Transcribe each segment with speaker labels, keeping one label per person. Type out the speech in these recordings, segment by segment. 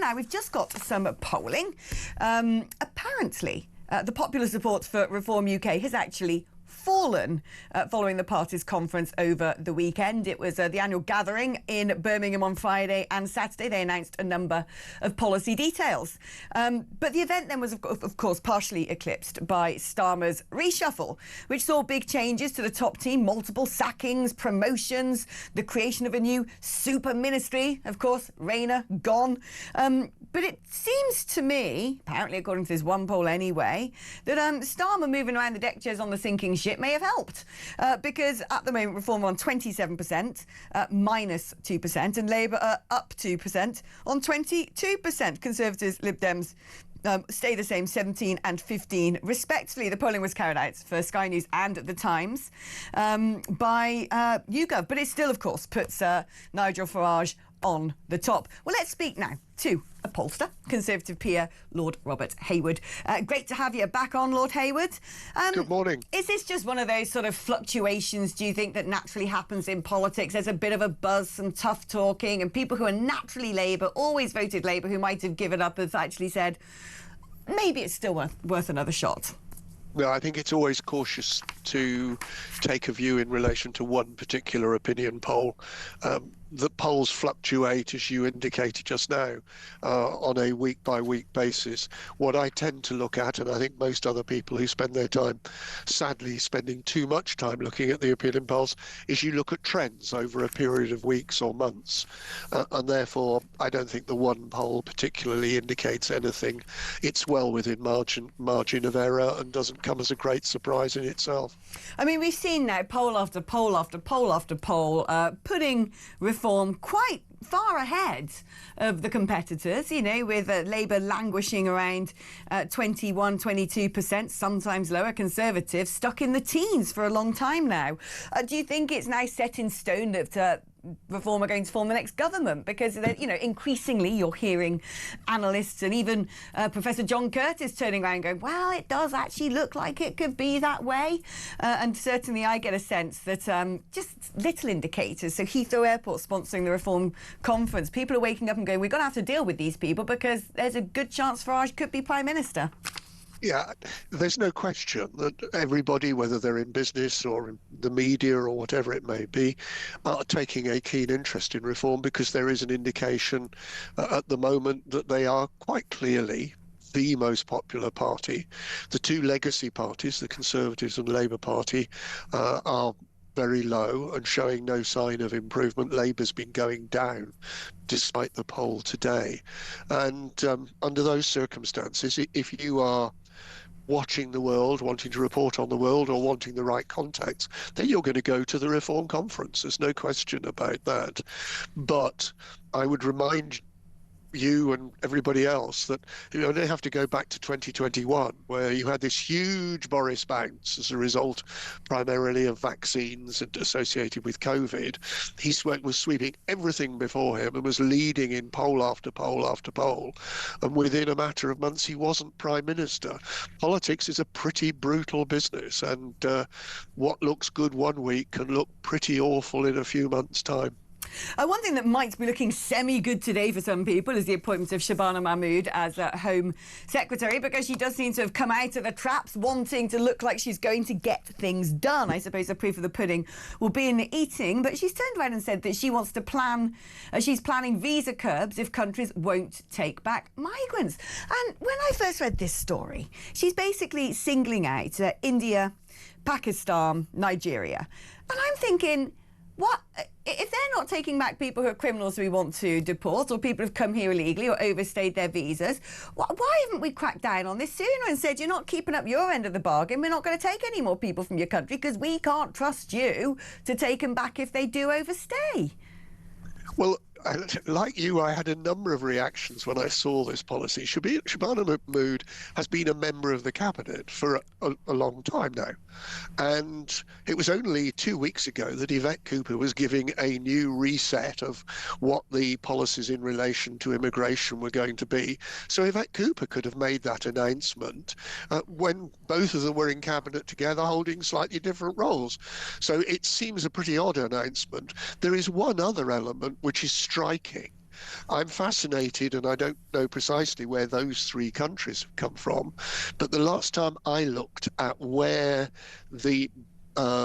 Speaker 1: now, we've just got some polling. Apparently, the popular support for Reform UK has actually fallen following the party's conference over the weekend. It was the annual gathering in Birmingham on Friday and Saturday. They announced a number of policy details. But the event then was, of course, partially eclipsed by Starmer's reshuffle, which saw big changes to the top team, multiple sackings, promotions, the creation of a new super ministry. Of course, Rayner gone. But it seems to me, apparently according to this one poll anyway, that Starmer moving around the deck chairs on the sinking ship may have helped, because at the moment Reform are on 27%, minus 2%, and Labour are up 2% on 22%. Conservatives, Lib Dems stay the same, 17 and 15 respectively. The polling was carried out for Sky News and The Times by YouGov, but it still, of course, puts Nigel Farage on the top. Well, let's speak now to a pollster, Conservative peer, Lord Robert Haywood. Great to have you back on, Lord Haywood.
Speaker 2: Good morning.
Speaker 1: Is this just one of those sort of fluctuations, do you think, that naturally happens in politics? There's a bit of a buzz, some tough talking, and people who are naturally Labour, always voted Labour, who might have given up, have actually said, maybe it's still worth another shot.
Speaker 2: No, I think it's always cautious to take a view in relation to one particular opinion poll. The polls fluctuate, as you indicated just now, on a week-by-week basis. What I tend to look at, and I think most other people who spend their time, sadly, spending too much time looking at the opinion polls, is you look at trends over a period of weeks or months. And therefore, I don't think the one poll particularly indicates anything. It's well within margin of error and doesn't come as a great surprise in itself.
Speaker 1: I mean, we've seen now poll after poll after poll after poll putting Reform quite far ahead of the competitors, you know, with Labour languishing around 21, 22%, sometimes lower, Conservatives stuck in the teens for a long time now. Do you think it's now set in stone that Reform are going to form the next government? Because, you know, increasingly you're hearing analysts and even Professor John Curtis turning around and going, well, it does actually look like it could be that way. And certainly I get a sense that just little indicators. So Heathrow Airport sponsoring the Reform conference. People are waking up and going, we're going to have to deal with these people because there's a good chance Farage could be Prime Minister.
Speaker 2: Yeah, there's no question that everybody, whether they're in business or in the media or whatever it may be, are taking a keen interest in Reform, because there is an indication at the moment that they are quite clearly the most popular party. The two legacy parties, the Conservatives and Labour Party, are very low and showing no sign of improvement. Labour's been going down despite the poll today. And under those circumstances, if you are watching the world, wanting to report on the world, or wanting the right context, then you're going to go to the Reform conference. There's no question about that. But I would remind you and everybody else that you only have to go back to 2021, where you had this huge Boris bounce as a result primarily of vaccines and associated with COVID. He was sweeping everything before him and was leading in poll after poll after poll. And within a matter of months, he wasn't Prime Minister. Politics is a pretty brutal business, and what looks good one week can look pretty awful in a few months' time.
Speaker 1: One thing that might be looking semi-good today for some people is the appointment of Shabana Mahmood as Home Secretary, because she does seem to have come out of the traps wanting to look like she's going to get things done. I suppose the proof of the pudding will be in the eating, but she's turned around and said that she wants to she's planning visa curbs if countries won't take back migrants. And when I first read this story, she's basically singling out India, Pakistan, Nigeria. And I'm thinking, what if they're not taking back people who are criminals who we want to deport, or people who've come here illegally or overstayed their visas? Why haven't we cracked down on this sooner and said, you're not keeping up your end of the bargain, we're not going to take any more people from your country because we can't trust you to take them back if they do overstay?
Speaker 2: Well, like you, I had a number of reactions when I saw this policy. Shabana Mahmood has been a member of the cabinet for a long time now. And it was only 2 weeks ago that Yvette Cooper was giving a new reset of what the policies in relation to immigration were going to be. So Yvette Cooper could have made that announcement when both of them were in cabinet together holding slightly different roles. So it seems a pretty odd announcement. There is one other element which is striking, I'm fascinated, and I don't know precisely where those three countries have come from, but the last time I looked at where the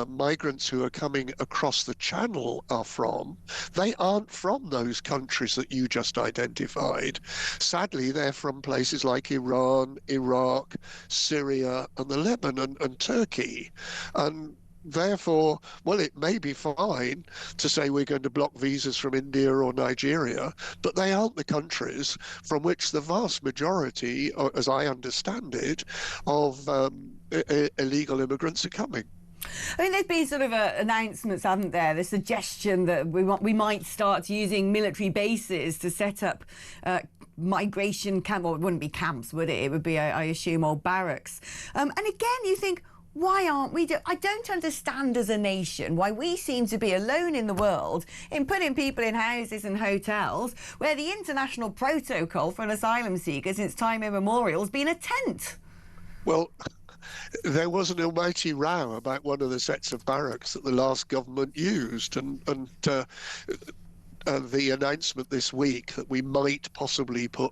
Speaker 2: migrants who are coming across the channel are from, they aren't from those countries that you just identified. Sadly, they're from places like Iran, Iraq, Syria, and the Lebanon and Turkey. And therefore, well, it may be fine to say we're going to block visas from India or Nigeria, but they aren't the countries from which the vast majority, as I understand it, of illegal immigrants are coming.
Speaker 1: I mean, there's been sort of announcements, haven't there? The suggestion that we might start using military bases to set up migration camp. Well, it wouldn't be camps, would it? It would be, I assume, old barracks. And again, you think, why aren't we? I don't understand as a nation why we seem to be alone in the world in putting people in houses and hotels where the international protocol for an asylum seeker since time immemorial has been a tent.
Speaker 2: Well, there was an almighty row about one of the sets of barracks that the last government used, and the announcement this week that we might possibly put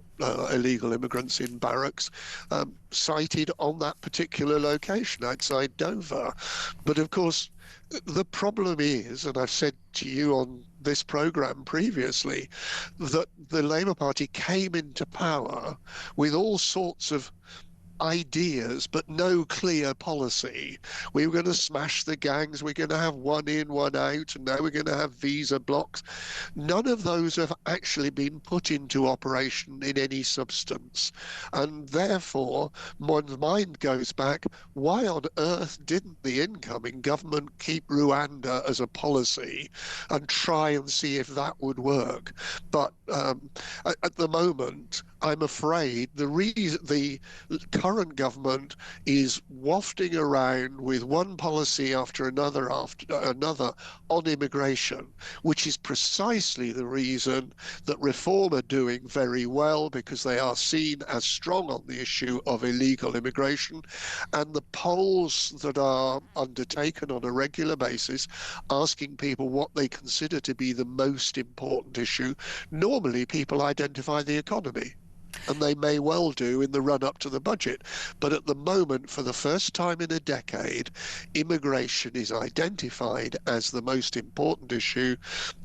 Speaker 2: illegal immigrants in barracks cited on that particular location outside Dover. But of course, the problem is, and I've said to you on this programme previously, that the Labour Party came into power with all sorts of ideas but no clear policy. We were going to smash the gangs, we're going to have one in, one out, and now we're going to have visa blocks. None of those have actually been put into operation in any substance, and therefore one's mind goes back, why on earth didn't the incoming government keep Rwanda as a policy and try and see if that would work? But at the moment, I'm afraid the current government is wafting around with one policy after another on immigration, which is precisely the reason that Reform are doing very well, because they are seen as strong on the issue of illegal immigration. And the polls that are undertaken on a regular basis, asking people what they consider to be the most important issue, normally people identify the economy. And they may well do in the run-up to the budget. But at the moment, for the first time in a decade, immigration is identified as the most important issue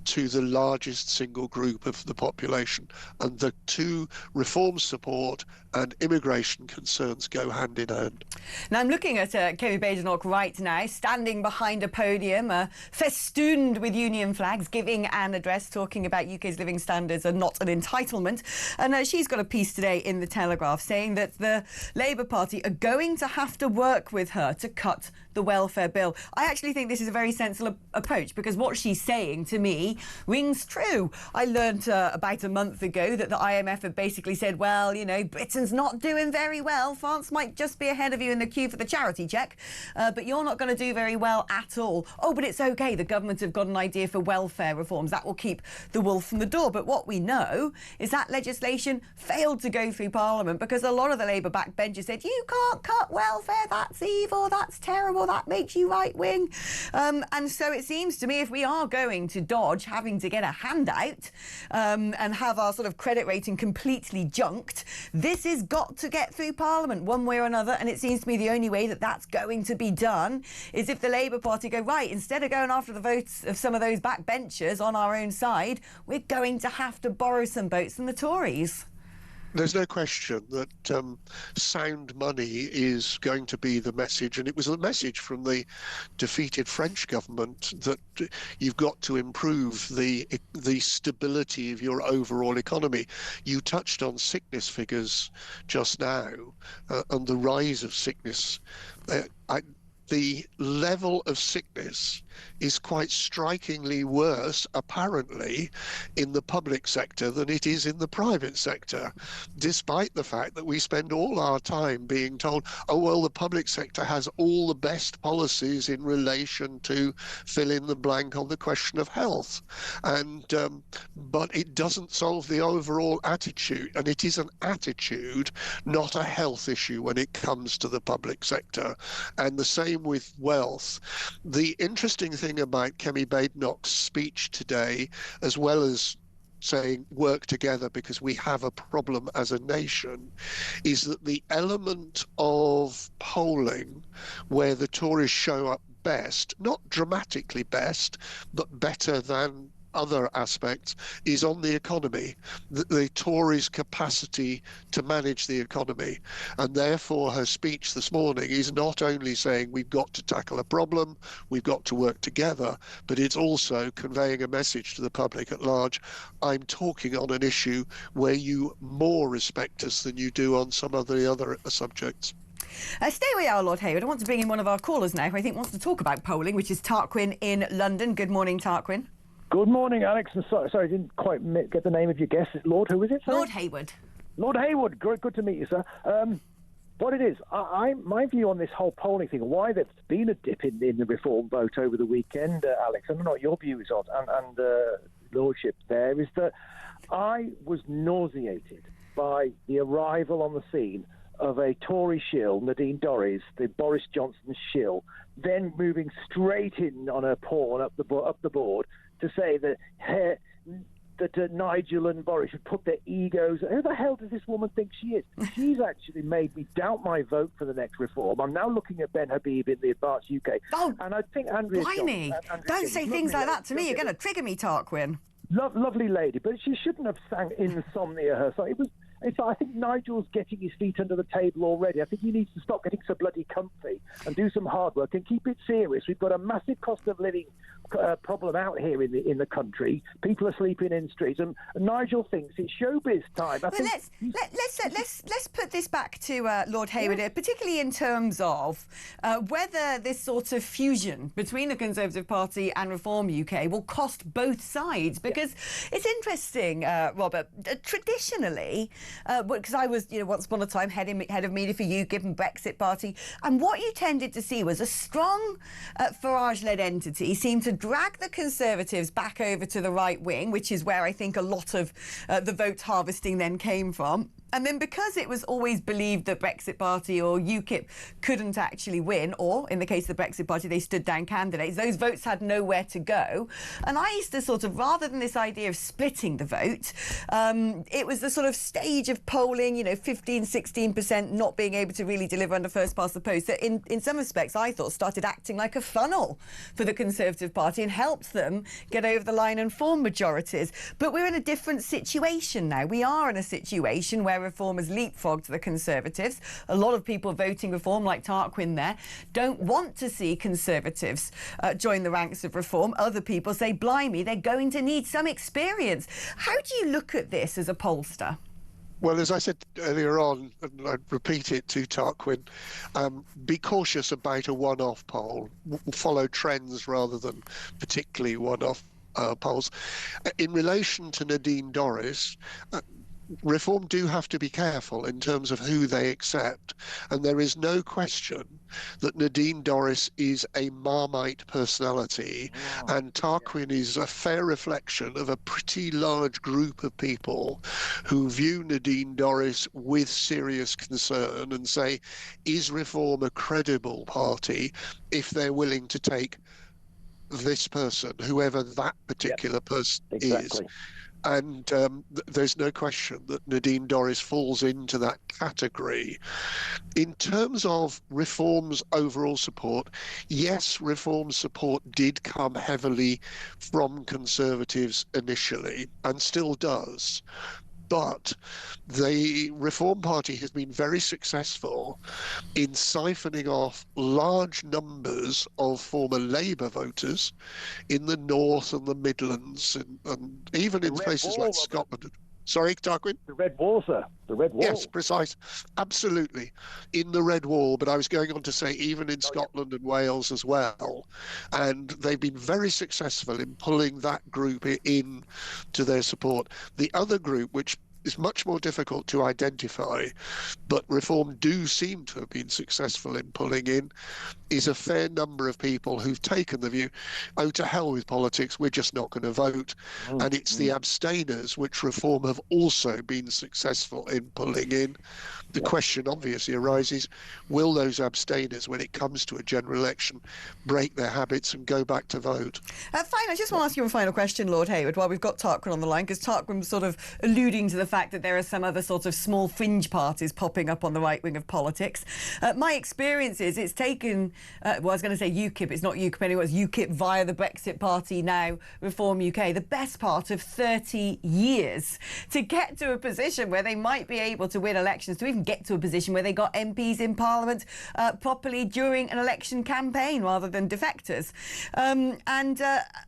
Speaker 2: to the largest single group of the population. And the two, reform support and immigration concerns, go hand in hand.
Speaker 1: Now, I'm looking at Kemi Badenoch right now, standing behind a podium, festooned with union flags, giving an address talking about UK's living standards are not an entitlement. And she's got a piece today in the Telegraph saying that the Labour Party are going to have to work with her to cut the welfare bill. I actually think this is a very sensible approach, because what she's saying to me rings true. I learned about a month ago that the IMF had basically said, well, you know, Britain's not doing very well. France might just be ahead of you in the queue for the charity check, but you're not going to do very well at all. Oh, but it's OK. The government have got an idea for welfare reforms. That will keep the wolf from the door. But what we know is that legislation failed to go through Parliament because a lot of the Labour backbenchers said, you can't cut welfare. That's evil. That's terrible. That makes you right-wing. And so it seems to me if we are going to dodge having to get a handout and have our sort of credit rating completely junked, this has got to get through Parliament one way or another. And it seems to me the only way that that's going to be done is if the Labour Party go, right, instead of going after the votes of some of those backbenchers on our own side, we're going to have to borrow some votes from the Tories.
Speaker 2: There's no question that sound money is going to be the message, and it was the message from the defeated French government that you've got to improve the stability of your overall economy. You touched on sickness figures just now and the rise of sickness. The level of sickness is quite strikingly worse, apparently, in the public sector than it is in the private sector, despite the fact that we spend all our time being told, oh, well, the public sector has all the best policies in relation to fill in the blank on the question of health. And but it doesn't solve the overall attitude. And it is an attitude, not a health issue when it comes to the public sector. And the same with wealth. The interesting thing about Kemi Badenoch's speech today, as well as saying work together because we have a problem as a nation, is that the element of polling where the Tories show up best, not dramatically best, but better than other aspects, is on the economy, the Tories' capacity to manage the economy. And therefore her speech this morning is not only saying we've got to tackle a problem, we've got to work together, but it's also conveying a message to the public at large. I'm talking on an issue where you more respect us than you do on some of the other subjects.
Speaker 1: Stay where you are, Lord Haywood. I want to bring in one of our callers now who I think wants to talk about polling, which is Tarquin in London. Good morning, Tarquin.
Speaker 3: Good morning, Alex. And sorry, I didn't quite get the name of your guest. Lord, who is it? Sorry?
Speaker 1: Lord Haywood.
Speaker 3: Lord Haywood. Good to meet you, sir. What it is, my view on this whole polling thing, why there's been a dip in the reform vote over the weekend, Alex, I don't know what your view is on, and Lordship there, is that I was nauseated by the arrival on the scene of a Tory shill, Nadine Dorries, the Boris Johnson shill, then moving straight in on her pawn up the board to say that Nigel and Boris should put their egos. Who the hell does this woman think she is? She's actually made me doubt my vote for the next reform. I'm now looking at Ben Habib in the Advanced UK.
Speaker 1: Oh,
Speaker 3: and I think Andrea
Speaker 1: blimey. Don't say things like that to me. You're going to trigger me, Tarquin.
Speaker 3: Lovely lady, but she shouldn't have sang Insomnia herself. I think Nigel's getting his feet under the table already. I think he needs to stop getting so bloody comfy and do some hard work and keep it serious. We've got a massive cost of living problem out here in the country. People are sleeping in streets, and Nigel thinks it's showbiz time.
Speaker 1: Let's put this back to Lord Haywood, particularly in terms of whether this sort of fusion between the Conservative Party and Reform UK will cost both sides. Because it's interesting, Robert. Traditionally, because I was, once upon a time head of media for UKIP and Brexit Party, and what you tended to see was a strong Farage-led entity seemed to drag the Conservatives back over to the right wing, which is where I think a lot of the vote harvesting then came from. And then because it was always believed that Brexit Party or UKIP couldn't actually win, or in the case of the Brexit Party, they stood down candidates, those votes had nowhere to go. And I used to sort of, rather than this idea of splitting the vote, it was the sort of stage of polling, 15, 16% not being able to really deliver under first past the post, that in some respects I thought started acting like a funnel for the Conservative Party and helped them get over the line and form majorities. But we're in a different situation now. We are in a situation where Reform has leapfrogged the Conservatives. A lot of people voting Reform, like Tarquin there, don't want to see Conservatives join the ranks of Reform. Other people say, blimey, they're going to need some experience. How do you look at this as a pollster?
Speaker 2: Well, as I said earlier on, and I'd repeat it to Tarquin, be cautious about a one-off poll. Follow trends rather than particularly one-off polls. In relation to Nadine Dorries, Reform do have to be careful in terms of who they accept, and there is no question that Nadine Dorries is a Marmite personality, and Tarquin is a fair reflection of a pretty large group of people who view Nadine Dorries with serious concern and say, is Reform a credible party if they're willing to take this person, whoever that particular person is? And there's no question that Nadine Dorries falls into that category. In terms of Reform's overall support, yes, Reform's support did come heavily from Conservatives initially and still does. But the Reform Party has been very successful in siphoning off large numbers of former Labour voters in the North and the Midlands, and even in places like Scotland. Sorry, Tarquin?
Speaker 3: The Red Wall, sir. The Red Wall.
Speaker 2: Yes, precise. Absolutely. In the Red Wall, but I was going on to say even in Scotland and Wales as well. And they've been very successful in pulling that group in to their support. The other group, which is much more difficult to identify, but Reform do seem to have been successful in pulling in, is a fair number of people who've taken the view, oh, to hell with politics, we're just not going to vote. And it's the abstainers which Reform have also been successful in pulling in. The question obviously arises, will those abstainers, when it comes to a general election, break their habits and go back to vote?
Speaker 1: Fine, I just want to ask you a final question, Lord Haywood, while we've got Tarquin on the line, because Tarquin was sort of alluding to the fact that there are some other sort of small fringe parties popping up on the right wing of politics. My experience is it's taken, well, I was going to say UKIP, it's not UKIP anymore, it's UKIP via the Brexit Party, now Reform UK, the best part of 30 years to get to a position where they might be able to win elections, to even get to a position where they got MPs in Parliament properly during an election campaign rather than defectors. And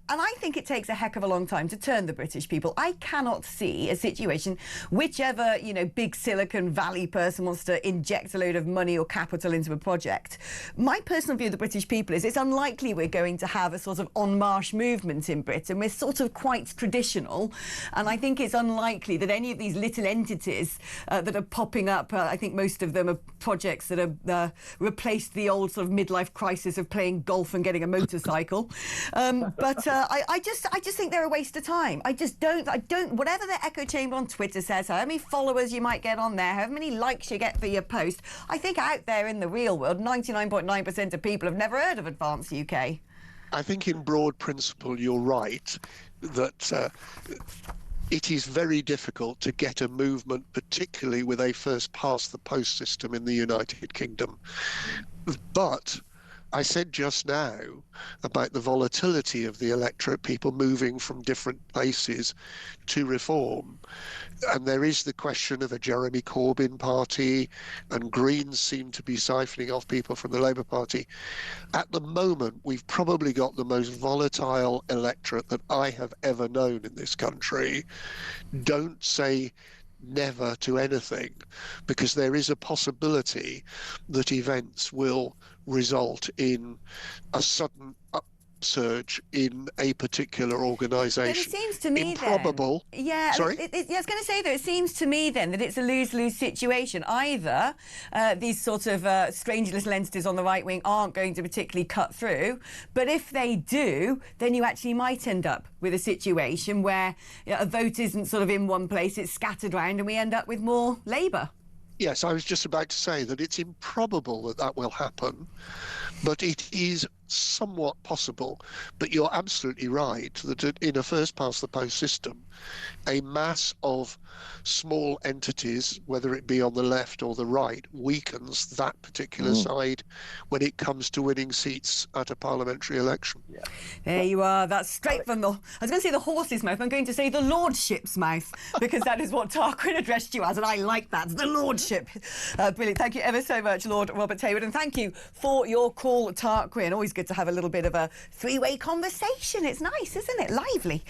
Speaker 1: I think it takes a heck of a long time to turn the British people. I cannot see a situation, whichever, big Silicon Valley person wants to inject a load of money or capital into a project. My personal view of the British people is it's unlikely we're going to have a sort of en marche movement in Britain. We're sort of quite traditional, and I think it's unlikely that any of these little entities that are popping up, I think most of them are projects that have replaced the old sort of midlife crisis of playing golf and getting a motorcycle. But I just think they're a waste of time. I don't, whatever the echo chamber on Twitter says, however many followers you might get on there, however many likes you get for your post, I think out there in the real world, 99.9% of people have never heard of Advance UK.
Speaker 2: I think in broad principle, you're right that it is very difficult to get a movement, particularly with a first past the post system in the United Kingdom. But I said just now about the volatility of the electorate, people moving from different places to Reform. And there is the question of a Jeremy Corbyn party, and Greens seem to be siphoning off people from the Labour Party. At the moment, we've probably got the most volatile electorate that I have ever known in this country. Don't say never to anything, because there is a possibility that events will result in a sudden upsurge in a particular organisation.
Speaker 1: But it seems to me
Speaker 2: improbable.
Speaker 1: Then, yeah,
Speaker 2: sorry.
Speaker 1: I was going to say though, it seems to me then that it's a lose-lose situation. Either these sort of strange little entities on the right wing aren't going to particularly cut through, but if they do, then you actually might end up with a situation where a vote isn't sort of in one place, it's scattered around, and we end up with more Labour.
Speaker 2: Yes, I was just about to say that it's improbable that that will happen, but it is somewhat possible. But you're absolutely right that in a first past the post system, a mass of small entities, whether it be on the left or the right, weakens that particular side when it comes to winning seats at a parliamentary election.
Speaker 3: Yeah.
Speaker 1: There you are. That's straight from the, I was going to say the horse's mouth. I'm going to say the lordship's mouth, because that is what Tarquin addressed you as, and I like that. The lordship. Brilliant. Thank you ever so much, Lord Robert Haywood, and thank you for your call, Tarquin. Always good to have a little bit of a three-way conversation. It's nice, isn't it? Lively.